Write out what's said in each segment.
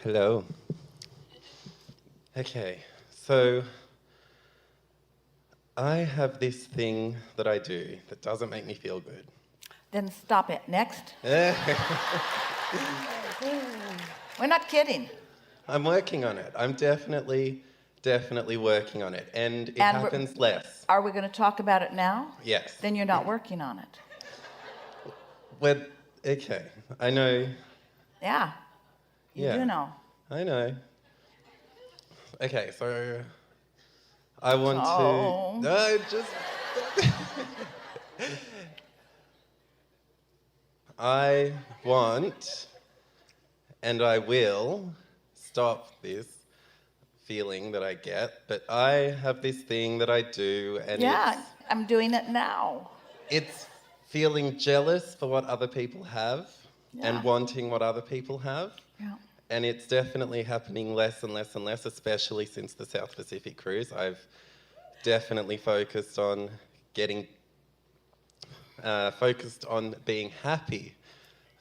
Hello. Okay, so I have this thing that I do that doesn't make me feel good. Then stop it. Next. I'm We're not kidding. working on it. I'm definitely working on it. And it happens less. Are we going to talk about it now? Yes. Then you're not working on it. Okay, I know. Yeah. You do know. I know. Okay, so I want Oh. to... No, just... I want, and I will, stop this feeling that I get, but I have this thing that I do, and Yeah, I'm doing it now. it's feeling jealous for what other people have and wanting what other people have. Yeah. And it's definitely happening less and less and less, especially since the South Pacific cruise. I've definitely focused on being happy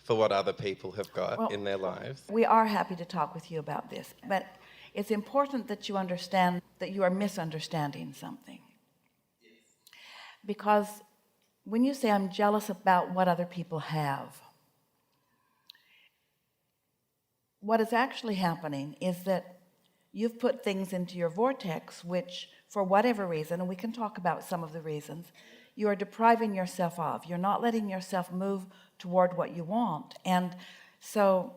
for what other people have got in their lives. We are happy to talk with you about this, but it's important that you understand that you are misunderstanding something. Because when you say I'm jealous about what other people have, what is actually happening is that you've put things into your vortex which, for whatever reason, and we can talk about some of the reasons, you are depriving yourself of. You're not letting yourself move toward what you want. And so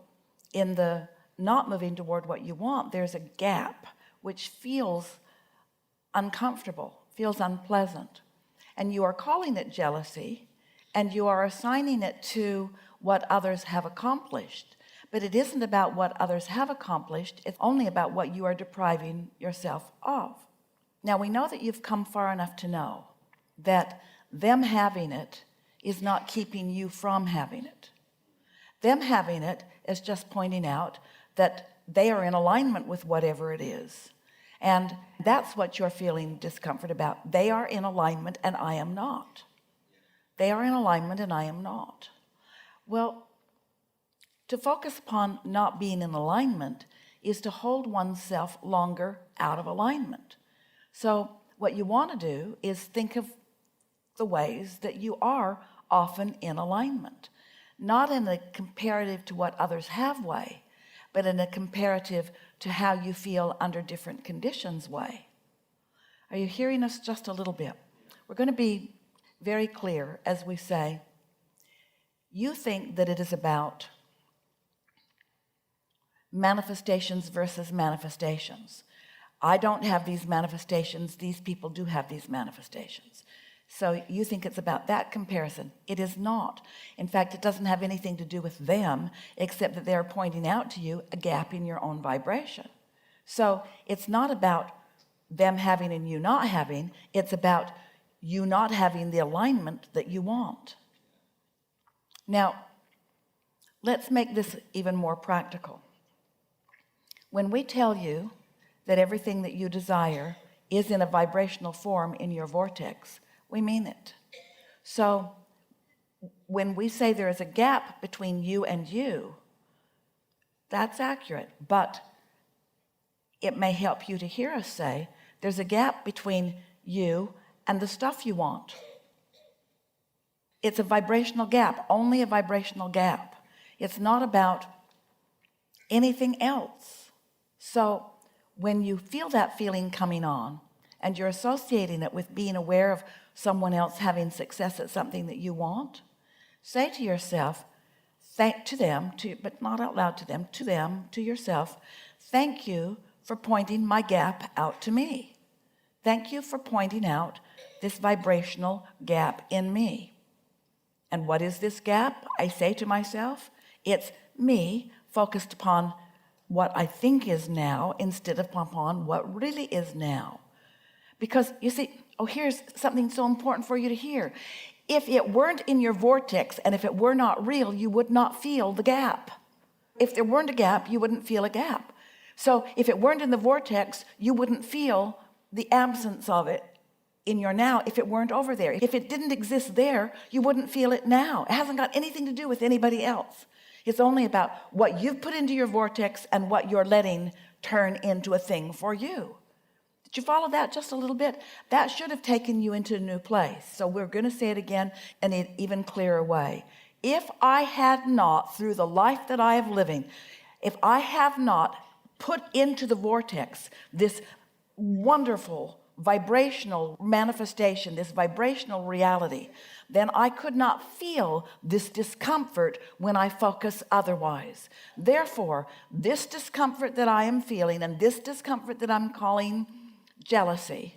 in the not moving toward what you want, there's a gap which feels uncomfortable, feels unpleasant. And you are calling it jealousy, and you are assigning it to what others have accomplished. But it isn't about what others have accomplished. It's only about what you are depriving yourself of. Now, we know that you've come far enough to know that them having it is not keeping you from having it. Them having it is just pointing out that they are in alignment with whatever it is. And that's what you're feeling discomfort about. They are in alignment and I am not. They are in alignment and I am not. Well, to focus upon not being in alignment is to hold oneself longer out of alignment. So what you want to do is think of the ways that you are often in alignment, not in a comparative to what others have way, but in a comparative to how you feel under different conditions way. Are you hearing us just a little bit? We're going to be very clear as we say, you think that it is about manifestations versus manifestations. I don't have these manifestations. These people do have these manifestations. So you think it's about that comparison. It is not. In fact, it doesn't have anything to do with them, except that they're pointing out to you a gap in your own vibration. So it's not about them having and you not having. It's about you not having the alignment that you want. Now, let's make this even more practical. When we tell you that everything that you desire is in a vibrational form in your vortex, we mean it. So when we say there is a gap between you and you, that's accurate, but it may help you to hear us say there's a gap between you and the stuff you want. It's a vibrational gap, only a vibrational gap. It's not about anything else. So when you feel that feeling coming on and you're associating it with being aware of someone else having success at something that you want, say to yourself, but not out loud to them, to yourself, thank you for pointing my gap out to me. Thank you for pointing out this vibrational gap in me. And what is this gap? I say to myself, it's me focused upon what I think is now instead of upon what really is now. Because you see, here's something so important for you to hear. If it weren't in your vortex and if it were not real, you would not feel the gap. If there weren't a gap, you wouldn't feel a gap. So if it weren't in the vortex, you wouldn't feel the absence of it in your now if it weren't over there. If it didn't exist there, you wouldn't feel it now. It hasn't got anything to do with anybody else. It's only about what you've put into your vortex and what you're letting turn into a thing for you. Did you follow that just a little bit? That should have taken you into a new place. So we're going to say it again in an even clearer way. If I had not, through the life that I am living, if I have not put into the vortex this wonderful vibrational manifestation, this vibrational reality, then I could not feel this discomfort when I focus otherwise. Therefore, this discomfort that I am feeling and this discomfort that I'm calling jealousy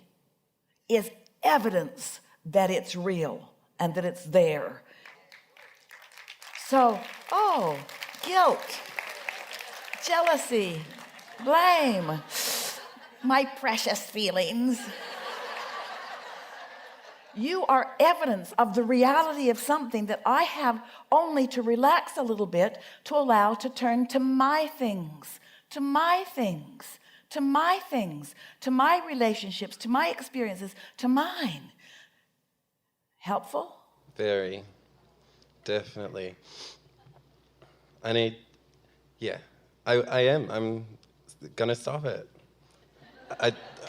is evidence that it's real and that it's there. So, guilt, jealousy, blame, my precious feelings. You are evidence of the reality of something that I have only to relax a little bit to allow to turn to my things, to my things, to my things, to my relationships, to my experiences, to mine. Helpful? Very, definitely. I am. I'm gonna stop it.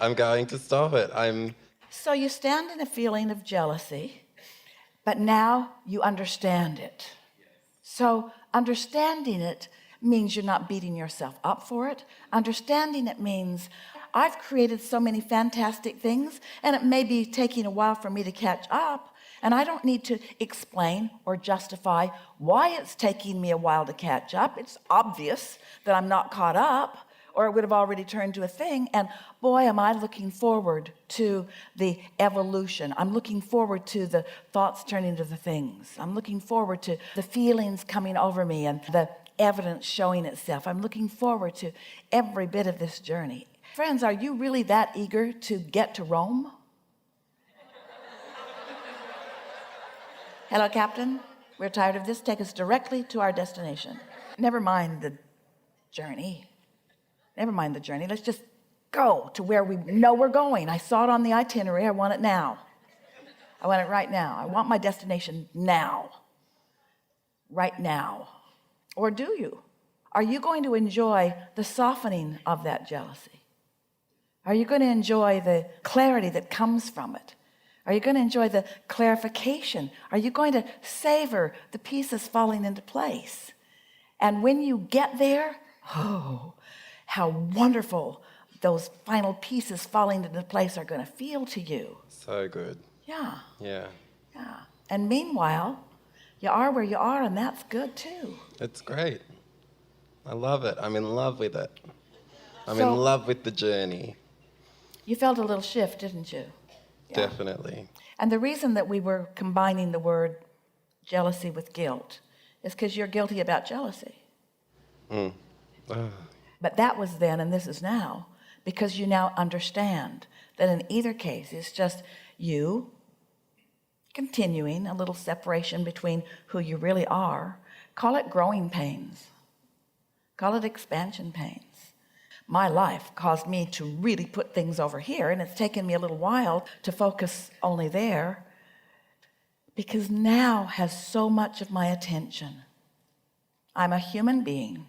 I'm going to stop it. So you stand in a feeling of jealousy, but now you understand it. So understanding it means you're not beating yourself up for it. Understanding it means I've created so many fantastic things, and it may be taking a while for me to catch up, and I don't need to explain or justify why it's taking me a while to catch up. It's obvious that I'm not caught up, or it would have already turned to a thing. And boy, am I looking forward to the evolution. I'm looking forward to the thoughts turning to the things. I'm looking forward to the feelings coming over me and the evidence showing itself. I'm looking forward to every bit of this journey. Friends, are you really that eager to get to Rome? Hello, Captain. We're tired of this. Take us directly to our destination. Never mind the journey. Never mind the journey. Let's just go to where we know we're going. I saw it on the itinerary. I want it now. I want it right now. I want my destination now. Right now. Or do you? Are you going to enjoy the softening of that jealousy? Are you going to enjoy the clarity that comes from it? Are you going to enjoy the clarification? Are you going to savor the pieces falling into place? And when you get there, how wonderful those final pieces falling into place are going to feel to you. So good. Yeah. Yeah. Yeah. And meanwhile, you are where you are, and that's good too. It's great. I love it. I'm in love with it. I'm in love with the journey. You felt a little shift, didn't you? Yeah. Definitely. And the reason that we were combining the word jealousy with guilt is because you're guilty about jealousy. But that was then and this is now, because you now understand that in either case it's just you continuing a little separation between who you really are. Call it growing pains. Call it expansion pains. My life caused me to really put things over here, and it's taken me a little while to focus only there, because now has so much of my attention. I'm a human being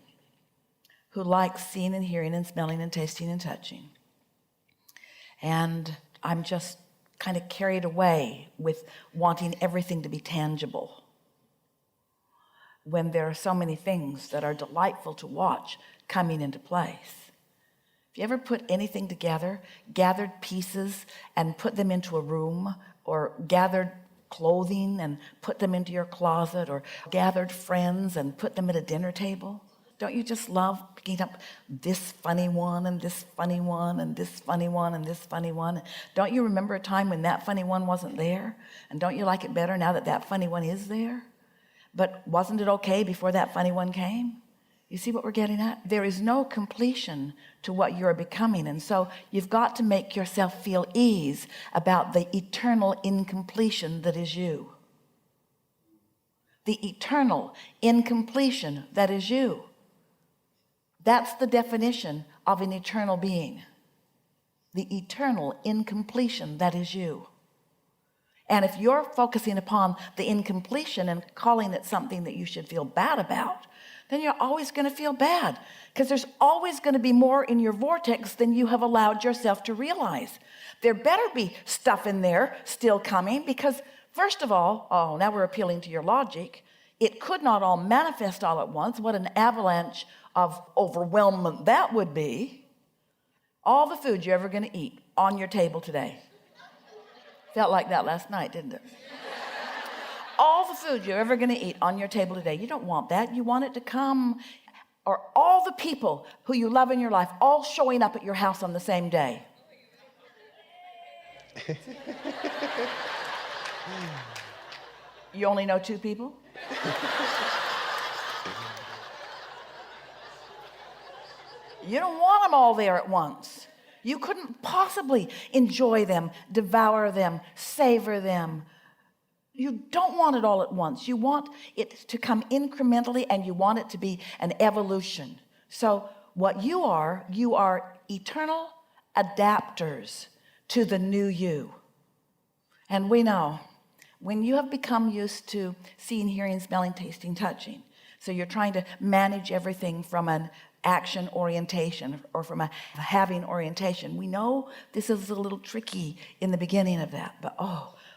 who likes seeing and hearing and smelling and tasting and touching. And I'm just kind of carried away with wanting everything to be tangible, when there are so many things that are delightful to watch coming into place. If you ever put anything together, gathered pieces and put them into a room, or gathered clothing and put them into your closet, or gathered friends and put them at a dinner table, don't you just love picking up this funny one and this funny one and this funny one and this funny one? Don't you remember a time when that funny one wasn't there? And don't you like it better now that that funny one is there? But wasn't it okay before that funny one came? You see what we're getting at? There is no completion to what you're becoming. And so you've got to make yourself feel ease about the eternal incompletion that is you. The eternal incompletion that is you. That's the definition of an eternal being. The eternal incompletion that is you. And if you're focusing upon the incompletion and calling it something that you should feel bad about, then you're always going to feel bad, because there's always going to be more in your vortex than you have allowed yourself to realize. There better be stuff in there still coming, because first of all, oh, now we're appealing to your logic. It could not all manifest all at once. What an avalanche of overwhelmment that would be. All the food you're ever going to eat on your table today. Felt like that last night, didn't it? All the food you're ever going to eat on your table today. You don't want that. You want it to come, or all the people who you love in your life all showing up at your house on the same day. You only know 2 people? You don't want them all there at once. You couldn't possibly enjoy them, devour them, savor them. You don't want it all at once. You want it to come incrementally, and you want it to be an evolution. So what you are eternal adapters to the new you. And we know when you have become used to seeing, hearing, smelling, tasting, touching, so you're trying to manage everything from an action orientation or from a having orientation. We know this is a little tricky in the beginning of that, but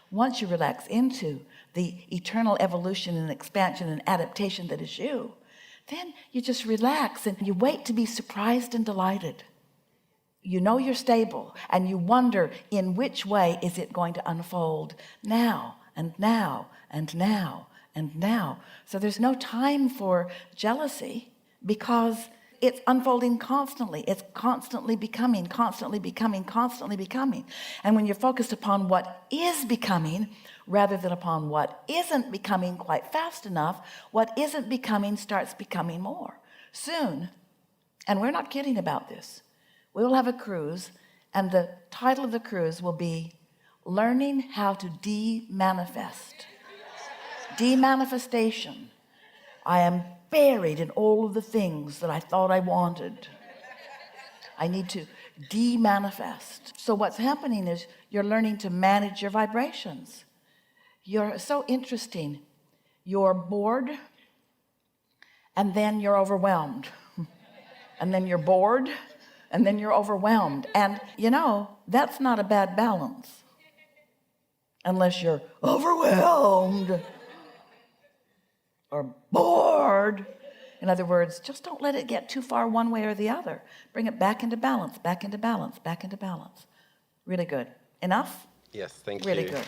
once you relax into the eternal evolution and expansion and adaptation that is you, then you just relax and you wait to be surprised and delighted. You know you're stable, and you wonder in which way is it going to unfold now and now and now and now. So there's no time for jealousy, because it's unfolding constantly. It's constantly becoming, constantly becoming, constantly becoming. And when you're focused upon what is becoming rather than upon what isn't becoming quite fast enough, what isn't becoming starts becoming more. Soon, and we're not kidding about this, we will have a cruise, and the title of the cruise will be Learning How to De-Manifest. De-manifestation. I am buried in all of the things that I thought I wanted. I need to de-manifest. So what's happening is you're learning to manage your vibrations. You're so interesting. You're bored, and then you're overwhelmed. And then you're bored, and then you're overwhelmed. And that's not a bad balance. Unless you're overwhelmed or bored. In other words, just don't let it get too far one way or the other. Bring it back into balance, back into balance, back into balance. Really good. Enough? Yes, thank you. Really good.